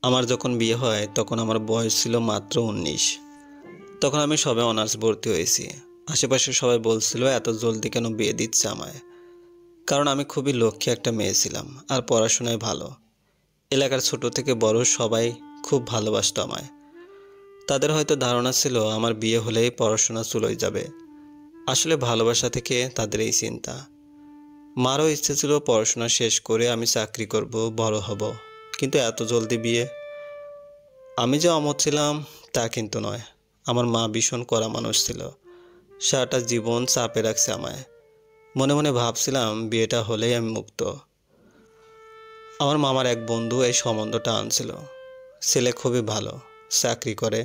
আমার যখন বিয়ে হয় তখন আমার বয়স ছিল মাত্র ১৯। তখন আমি সবে অনার্স ভর্তি হয়েছি। আশেপাশে সবাই বলছিল এত জলদি কেন বিয়ে দিচ্ছে আমায়। কারণ আমি খুবই লক্ষ্মী একটা মেয়ে ছিলাম আর পড়াশোনায় ভালো। এলাকার ছোট থেকে বড় সবাই খুব ভালোবাসতো আমায়। তাদের হয়তো ধারণা ছিল আমার বিয়ে হলেই পড়াশোনা চুলোয় যাবে। আসলে ভালোবাসা থেকে তাদের এই চিন্তা। মারও ইচ্ছে ছিল পড়াশোনা শেষ করে আমি চাকরি করব, বড় হব। কিন্তু এত জলদি বিয়ে। আমি যে অমত ছিলাম তা কিন্তু নয়। আমার মা ভীষণ কড়া মানুষ ছিল। সারাটা জীবন চাপে রাখছে আমায়। মনে মনে ভাবছিলাম বিয়েটা হলেই আমি মুক্ত। আমার মামার এক বন্ধু এই সম্বন্ধটা আনছিল। ছেলে খুবই ভালো, চাকরি করে,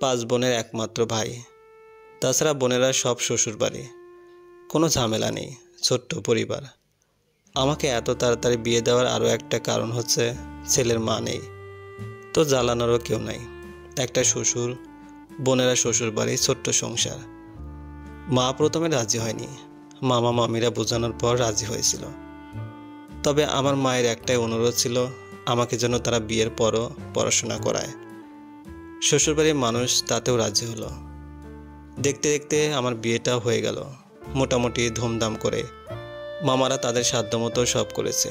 ৫ বোনের একমাত্র ভাই। তাছাড়া বোনেরা সব শ্বশুর বাড়ি। কোনো ঝামেলা নেই, ছোট্ট পরিবার। আমাকে এত তাড়াতাড়ি বিয়ে দেওয়ার আরও একটা কারণ হচ্ছে ছেলের মা নেই, তো জ্বালানোরও কেউ নাই। একটা শ্বশুর, বোনেরা শ্বশুর বাড়ি, ছোট্ট সংসার। মা প্রথমে রাজি হয়নি। মামা মামিরা বোঝানোর পর রাজি হয়েছিল। তবে আমার মায়ের একটাই অনুরোধ ছিল আমাকে যেন তারা বিয়ের পরও পড়াশোনা করায়। শ্বশুরবাড়ির মানুষ তাতেও রাজি হলো। দেখতে দেখতে আমার বিয়েটা হয়ে গেল, মোটামুটি ধুমধাম করে। মামারা তাদের সাধ্যমতো সব করেছে,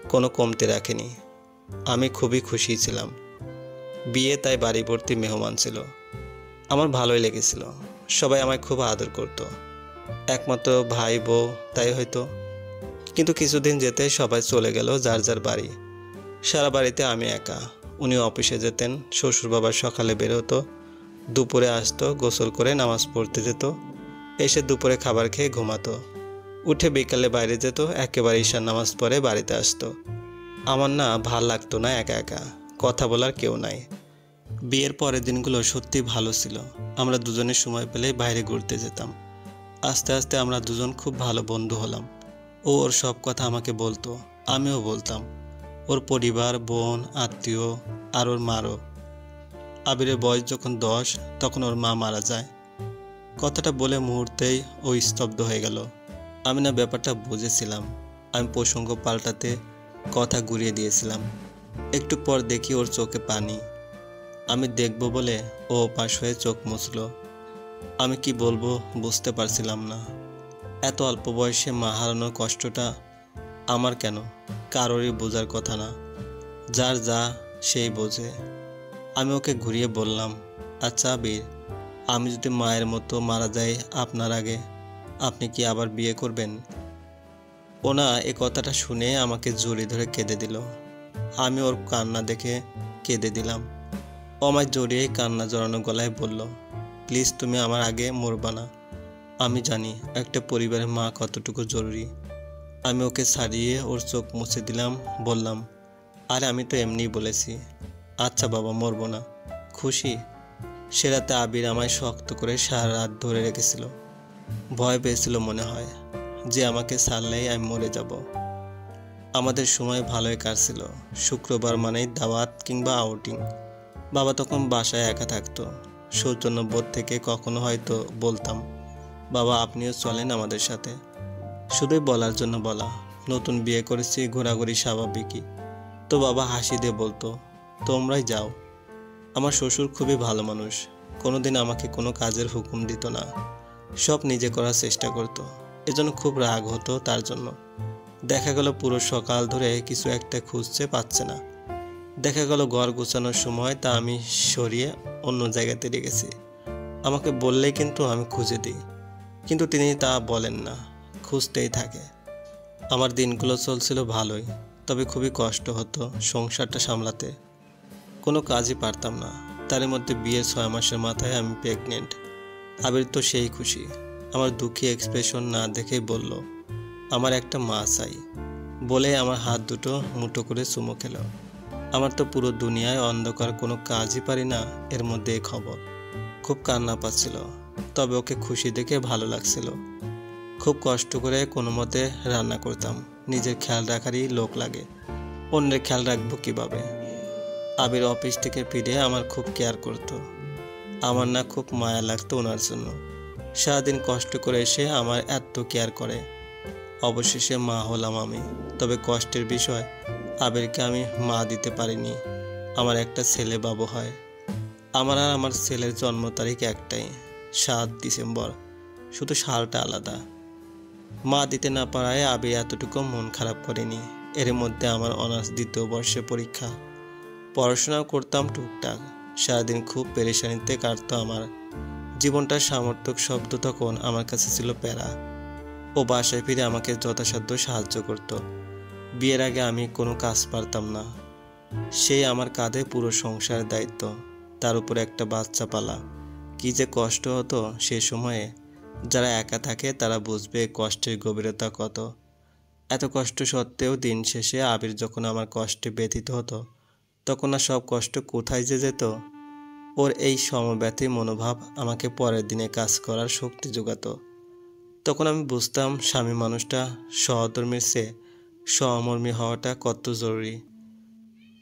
কোনো কমতি রাখেনি। আমি খুবই খুশি ছিলাম। বিয়ে তাই বাড়ি ভর্তি মেহমান ছিল। আমার ভালোই লেগেছিল। সবাই আমায় খুব আদর করত। একমাত্র ভাই বউ তাই হয়তো। কিন্তু কিছুদিন যেতে সবাই চলে গেল যার যার বাড়ি। সারা বাড়িতে আমি একা। উনি অফিসে যেতেন, শ্বশুর বাবা সকালে বের হতো, দুপুরে আসতো, গোসল করে নামাজ পড়তে যেত, এসে দুপুরে খাবার খেয়ে ঘুমাতো, উঠে বিকালে বাইরে যেত, একেবারে ঈশার নামাজ পড়ে বাড়িতে আসতো। আমার না ভাল লাগতো না একা একা, কথা বলার কেউ নাই। বিয়ের পরের দিনগুলো সত্যি ভালো ছিল। আমরা দুজনে সময় পেলে বাইরে ঘুরতে যেতাম। আস্তে আস্তে আমরা দুজন খুব ভালো বন্ধু হলাম। ও ওর সব কথা আমাকে বলতো, আমিও বলতাম। ওর পরিবার, বোন, আত্মীয় আর ওর মারও। আবিরের বয়স যখন ১০ তখন ওর মা মারা যায়। কথাটা বলে মুহূর্তেই ও স্তব্ধ হয়ে গেল। আমি না ব্যাপারটা বুঝেছিলাম। আমি প্রসঙ্গ পাল্টাতে কথা ঘুরিয়ে দিয়েছিলাম। একটু পর দেখি ওর চোখে পানি। আমি দেখব বলে ও পাশ হয়ে চোখ মুছল। আমি কি বলবো বুঝতে পারছিলাম না। এত অল্প বয়সে মা হারানোর কষ্টটা আমার কেন, কারোরই বোঝার কথা না। যার যা সেই বোঝে। আমি ওকে ঘুরিয়ে বললাম, আচ্ছা আবির, আমি যদি মায়ের মতো মারা যাই আপনার আগে, আপনি কি আবার বিয়ে করবেন? ওনা এ কথাটা শুনে আমাকে জড়িয়ে ধরে কেঁদে দিল। আমি ওর কান্না দেখে কেঁদে দিলাম। ও আমায় জড়িয়ে কান্না জড়ানো গলায় বলল, প্লিজ তুমি আমার আগে মরবা না। আমি জানি একটা পরিবারের মা কতটুকু জরুরি। আমি ওকে ছাড়িয়ে ওর চোখ মুছে দিলাম, বললাম, আরে আমি তো এমনিই বলেছি। আচ্ছা বাবা, মরবো না, খুশি? সে রাতে আবির আমায় শক্ত করে সারা রাত ধরে রেখেছিল। ভয় পেয়েছিল মনে হয় যে আমাকে ছাড়লেই আমি মরে যাব। আমাদের সময় ভালোই কাটছিল। শুক্রবার মানেই দাওয়াত কিংবা আউটিং। বাবা তখন বাসায় একা থাকতো। সৌজন্যবোধ থেকে কখনো হয়তো বলতাম, বাবা আপনিও চলেন আমাদের সাথে। শুধুই বলার জন্য বলা। নতুন বিয়ে করেছি, ঘোরাঘুরি স্বাভাবিকই। তো বাবা হাসি দিয়ে বলতো, তোমরাই যাও। আমার শ্বশুর খুবই ভালো মানুষ। কোনোদিন আমাকে কোনো কাজের হুকুম দিত না, সব নিজে করার চেষ্টা করতো। এজন্য খুব রাগ হতো তার জন্য। দেখা গেল পুরো সকাল ধরে কিছু একটা খুঁজছে, পাচ্ছে না। দেখা গেল ঘর গোছানোর সময় তা আমি সরিয়ে অন্য জায়গাতে রেখেছি। আমাকে বললেই কিন্তু আমি খুঁজে দিই, কিন্তু তিনি তা বলেন না, খুঁজতেই থাকে। আমার দিনগুলো চলছিল ভালোই, তবে খুবই কষ্ট হতো সংসারটা সামলাতে। কোনো কাজই পারতাম না। তার মধ্যে বিয়ের ৬ মাসের মাথায় আমি প্রেগনেন্ট। আবির তো সেই খুশি। আমার দুঃখী এক্সপ্রেশন না দেখেই বলল, আমার একটা মা চাই। বলে আমার হাত দুটো মুঠো করে চুমু খেল। আমার তো পুরো দুনিয়ায় অন্ধকার, কোনো কাজই পারি না, এর মধ্যে এই খবর। খুব কান্না পাচ্ছিল, তবে ওকে খুশি দেখে ভালো লাগছিল। খুব কষ্ট করে কোনো মতে রান্না করতাম। নিজের খেয়াল রাখারই লোক লাগে, অন্যের খেয়াল রাখবো কিভাবে? আবির অফিস থেকে ফিরে আমার খুব কেয়ার করতো। আমার না খুব মায়া লাগতো ওনার জন্য। সারাদিন কষ্ট করে এসে আমার এত কেয়ার করে। অবশেষে মা হলাম আমি। তবে কষ্টের বিষয়, আবিরকে আমি মা দিতে পারিনি। আমার একটা ছেলে বাবু হয়। আমার আর আমার ছেলের জন্ম তারিখ একটাই, 7 ডিসেম্বর, শুধু সালটা আলাদা। মা দিতে না পারায় আবি এতটুকু মন খারাপ করেনি। এর মধ্যে আমার অনার্স 2য় বর্ষে পরীক্ষা। পড়াশোনাও করতাম টুকটাক। সারাদিন খুব পেরেশানিতে কাটতো আমার। জীবনটার সামর্থক শব্দ তখন আমার কাছে ছিল প্যারা। ও বাসায় ফিরে আমাকে যথাসাধ্য সাহায্য করত। বিয়ের আগে আমি কোনো কাজ পারতাম না। সেই আমার কাঁধে পুরো সংসারের দায়িত্ব, তার উপর একটা বাচ্চা পালা। কি যে কষ্ট হতো সে সময়ে। যারা একা থাকে তারা বুঝবে কষ্টের গভীরতা কত। এত কষ্ট সত্ত্বেও দিন শেষে আবির যখন আমার কষ্টে ব্যথিত হতো, তখন আর সব কষ্ট কোথায় যে যেত। ওর এই সমব্যথী মনোভাব আমাকে পরের দিনে কাজ করার শক্তি যোগাতো। তখন আমি বুঝতাম স্বামী মানুষটা সহধর্মীর চেয়ে সহমর্মী হওয়াটা কত জরুরি।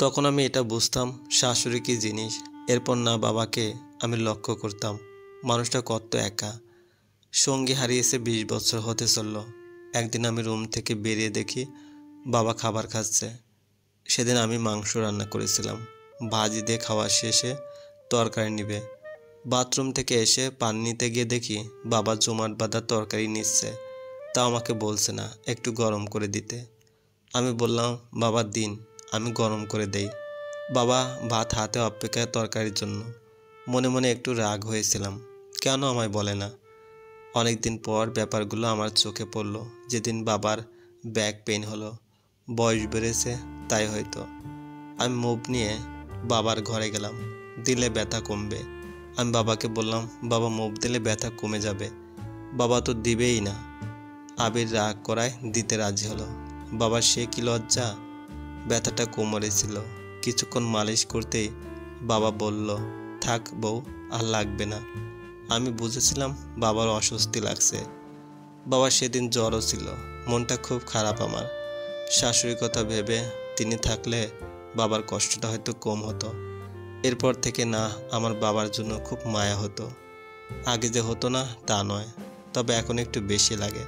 তখন আমি এটা বুঝতাম শাশুড়ি কী জিনিস। এরপর না বাবাকে আমি লক্ষ্য করতাম, মানুষটা কত একা। সঙ্গী হারিয়েছে 20 বছর হতে চলল। একদিন আমি রুম থেকে বেরিয়ে দেখি বাবা খাবার খাচ্ছে। সেদিন আমি মাংস রান্না করেছিলাম। ভাজি দিয়ে খাওয়া শেষে তরকারি নিবে। বাথরুম থেকে এসে পানি নিতে গিয়ে দেখি বাবা জমাট বাঁধা তরকারি নিচ্ছে। তা আমাকে বলছে না একটু গরম করে দিতে। আমি বললাম, বাবা দিন, আমি গরম করে দেই। বাবা ভাত হাতে অপেক্ষায় তরকারির জন্য। মনে মনে একটু রাগ হয়েছিলাম, কেন আমায় বলে না। অনেকদিন পর ব্যাপারগুলো আমার চোখে পড়ল যেদিন বাবার ব্যাক পেইন হলো। বয়স বেড়েছে তাই হয়তো। আমি মুভ নিয়ে বাবার ঘরে গেলাম, দিলে ব্যথা কমবে। আমি বাবাকে বললাম, বাবা মুভ দিলে ব্যথা কমে যাবে। বাবা তো দিবেই না। আবির রাগ করায় দিতে রাজি হলো। বাবার সে কি লজ্জা। ব্যথাটা কোমরে ছিল। কিছুক্ষণ মালিশ করতেই বাবা বলল, থাক বউ, আর লাগবে না। আমি বুঝেছিলাম বাবার অস্বস্তি লাগছে। বাবা সেদিন জ্বরও ছিল। মনটা খুব খারাপ আমার। শাশুড়ির কথা ভেবে তিনি থাকলে বাবার কষ্টটা হয়তো কম হতো। এরপর থেকে না আমার বাবার জন্য খুব মায়া হতো। আগে যে হতো না তা নয়, তবে এখন একটু বেশি লাগে।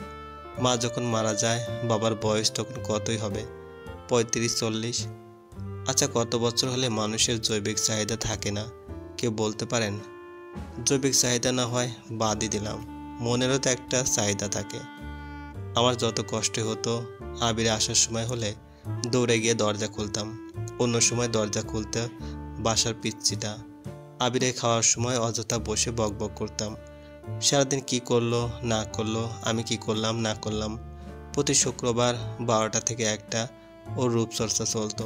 মা যখন মারা যায় বাবার বয়স তখন কতই হবে, 35-40। আচ্ছা, কত বছর হলে মানুষের জৈবিক চাহিদা থাকে না কেউ বলতে পারেন? জৈবিক চাহিদা না হয় বাদই দিলাম, মনেরও তো একটা চাহিদা থাকে। আমার যত কষ্ট হতো আবির আসার সময় হলে দৌড়ে গিয়ে দরজা খুলতাম। অন্য সময় দরজা খুলতে বাসার পিচ্চিটা। আবিরে খাওয়ার সময় অযথা বসে বকবক করতাম। সারাদিন কি করলো না করলো, আমি কি করলাম না করলাম। প্রতি শুক্রবার 12টা থেকে 1টা ওর রূপচর্চা চলতো।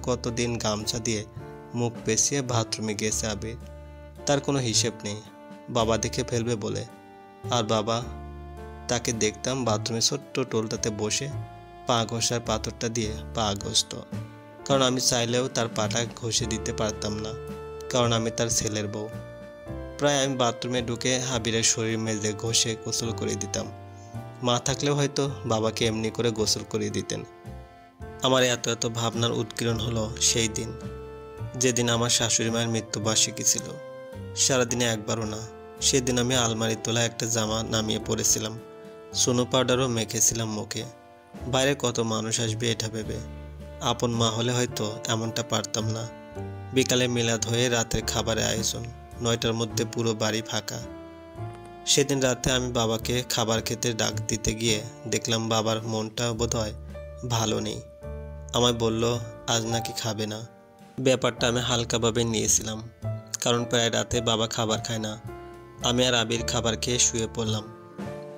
কত দিন গামছা দিয়ে মুখ পেঁচিয়ে বাথরুমে গেছে আবির, তার কোনো হিসেব নেই। বাবা দেখে ফেলবে বলে। আর বাবা, তাকে দেখতাম বাথরুমে ছোট্ট টোলটাতে বসে পা ঘষার পাথরটা দিয়ে পা ঘষত। কারণ আমি চাইলেও তার পাটা ঘষে দিতে পারতাম না, কারণ আমি তার ছেলের বউ। প্রায় আমি বাথরুমে ঢুকে আবিরের শরীর মেজে ঘষে গোসল করে দিতাম। মা থাকলেও হয়তো বাবাকে এমনি করে গোসল করিয়ে দিতেন। আমার এত ভাবনার উৎকীর্ণ হলো সেই দিন, যেদিন আমার শাশুড়ি মায়ের মৃত্যুবার্ষিকী ছিল। সারাদিনে একবারও না। সেদিন আমি আলমারি তোলা একটা জামা নামিয়ে পরেছিলাম। সোনো পাউডারও মেখেছিলাম মুখে। বাইরে কত মানুষ আসবে এটা ভেবে। আপন মা হলে হয়তো এমনটা পারতাম না। বিকালে মিলাদ হয়ে রাতের খাবারের আয়োজন। 9টার মধ্যে পুরো বাড়ি ফাঁকা। সেদিন রাতে আমি বাবাকে খাবার খেতে ডাক দিতে গিয়ে দেখলাম বাবার মনটা বোধহয় ভালো নেই। আমায় বলল আজ নাকি খাবে না। ব্যাপারটা আমি হালকাভাবে নিয়েছিলাম, কারণ প্রায় রাতে বাবা খাবার খায় না। আমি আর আবির খাবার খেয়ে শুয়ে পড়লাম।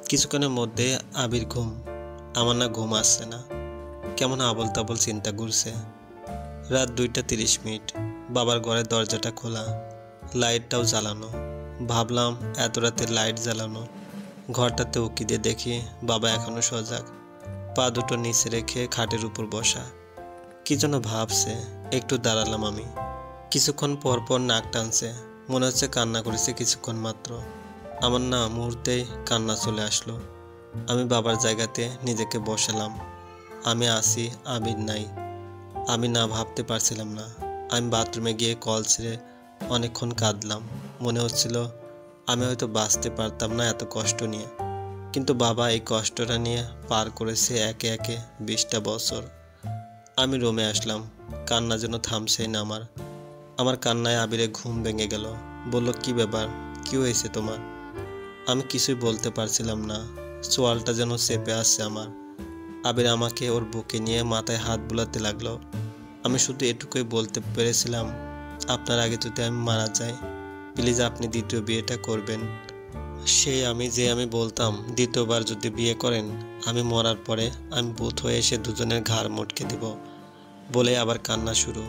কিছুক্ষণের মধ্যে আবির ঘুম। আমার না ঘুম আসছে না, কেমন আবল তাবল চিন্তা ঘুরছে। রাত 2টা 30 বাবার ঘরের দরজাটা খোলা, লাইটটাও জ্বালানো। ভাবলাম এত রাতে লাইট জ্বালানো, ঘরটাতে উকি দিয়ে দেখি বাবা এখনো সজাগ, পা দুটো নিচে রেখে খাটের উপর বসা। কি যেন ভাবছে। একটু দাঁড়ালাম আমি। কিছুক্ষণ পর পর নাক টানছে, মনে হচ্ছে কান্না করেছে কিছুক্ষণ মাত্র। আমার না মুহূর্তেই কান্না চলে আসলো। আমি বাবার জায়গাতে নিজেকে বসালাম। আমি আসি, আবির নাই। আমি না ভাবতে পারছিলাম না। আমি বাথরুমে গিয়ে কল ছেড়ে অনেকক্ষণ কাঁদলাম। মনে হচ্ছিল আমি হয়তো বাঁচতে পারতাম না এত কষ্ট নিয়ে। কিন্তু বাবা এই কষ্টটা নিয়ে পার করেছে একে একে 20টা বছর। আমি রুমে আসলাম। কান্না যেন থামছেই না আমার কান্নায় আবিরে ঘুম ভেঙে গেল। বলল, কি ব্যাপার, কি হয়েছে তোমার? আমি কিছুই বলতে পারছিলাম না, চোয়ালটা যেন চেপে আসছে আমার। আবির আমাকে ওর বুকে নিয়ে মাথায় হাত বুলাতে লাগলো। আমি শুধু এটুকুই বলতে পেরেছিলাম, আপনার আগে যদি আমি মারা যাই, প্লিজ আপনি দ্বিতীয় বিয়েটা করবেন। আমি বলতাম, দ্বিতীয়বার যদি বিয়ে করেন, আমি মরার পরে আমি ভূত হয়ে এসে দুজনের ঘাড় মটকে দিব। বলে আবার কান্না শুরু।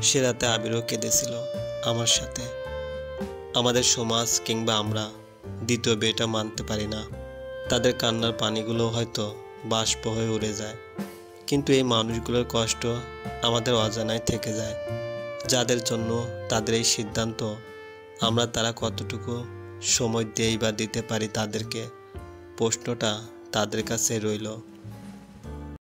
সে রাতে আবিরও কেঁদেছিল আমার সাথে। আমাদের সমাজ কিংবা আমরা দ্বিতীয় বিয়েটা মানতে পারি না। তাদের কান্নার পানিগুলো হয়তো বাষ্প হয়ে উড়ে যায়, কিন্তু এই মানুষগুলোর কষ্ট আমাদের অজানায় থেকে যায়। যাদের জন্য তাদের এই সিদ্ধান্ত, আমরা তারা কতটুকু সময় দিয়েই বা দিতে পারি তাদেরকে, প্রশ্নটা তাদের কাছে রইল।